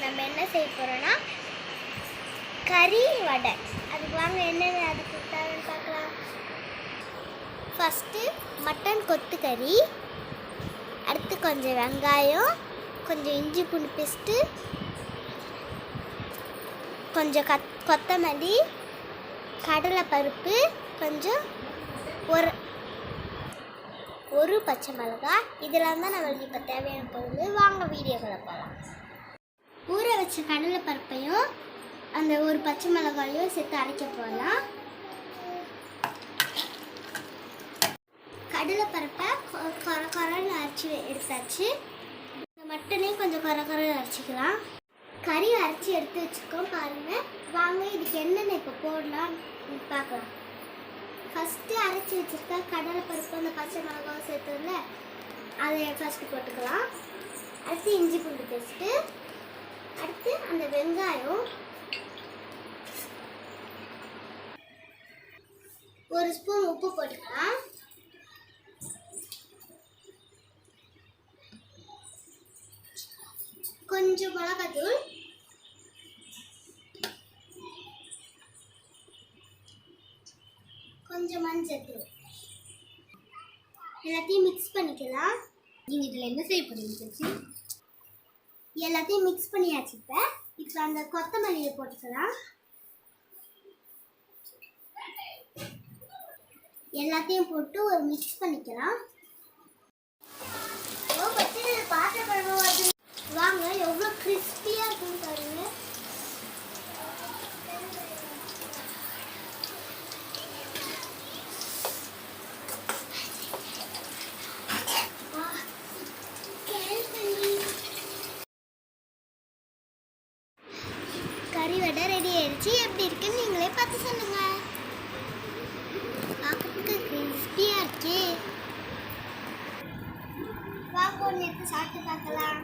நம்ம என்ன செய்ய போகிறோன்னா கறி வடை. அதுக்கு வாங்க என்னென்ன அதுக்கு தேவைன்னு பார்க்கலாம். ஃபஸ்ட்டு மட்டன் கொத்துக்கறி, அடுத்து கொஞ்சம் வெங்காயம், கொஞ்சம் இஞ்சி பூண்டு பேஸ்ட்டு, கொஞ்சம் கொத்தமல்லி, கடலைப்பருப்பு, கொஞ்சம் ஒரு பச்சை மிளகாய். இதெல்லாம் தான் நம்மளுக்கு இப்போ தேவையான பொருள். வாங்க வீடியோக்களை போகலாம். ஊற வச்ச கடலைப்பருப்பையும் அந்த ஒரு பச்சை மிளகாயும் சேர்த்து அரைக்க போகலாம். கடலைப்பருப்பை கொரன்னு அரைச்சி எடுத்தாச்சு. இந்த மட்டனையும் கொஞ்சம் கொரன்னு அரைச்சிக்கலாம். கறி அரைச்சி எடுத்து வச்சுருக்கோம் பாருங்கள். வாங்க இதுக்கு என்னென்ன இப்போ போடலாம் பார்க்கலாம். ஃபஸ்ட்டு அரைச்சி வச்சுருக்க கடலைப்பருப்பு அந்த பச்சை மிளகாவும் சேர்த்துல அதை ஃபஸ்ட்டு போட்டுக்கலாம். அடுத்து இஞ்சி பூண்டு பேஸ்ட்டு, அடுத்து அந்த வெங்காயம், ஒரு ஸ்பூன் உப்பு போட்டுக்கலாம். கொஞ்சம் மிளகாத்தூள், கொஞ்சம் மஞ்சள், எல்லாத்தையும் மிக்ஸ் பண்ணிக்கலாம். நீங்கள் இதில் என்ன செய்ய போறீங்க? எல்லாத்தையும் மிக்ஸ் பண்ணியாச்சு. இப்போ அந்த கொத்தமல்லியை போட்டுக்கலாம். எல்லாத்தையும் போட்டு ஒரு மிக்ஸ் பண்ணிக்கலாம். வாங்க எவ்வளோ கிறிஸ்பியாக இருக்குன்னு பாருங்க. கறி வடை ரெடி ஆயிடுச்சு. எப்படி இருக்குன்னு நீங்களே பார்த்து சொல்லுங்க. பார்க்கறதுக்கு கிறிஸ்பியாக இருக்கு. வாங்க ஒன்று எடுத்து சாப்பிட்டு பார்க்கலாம்.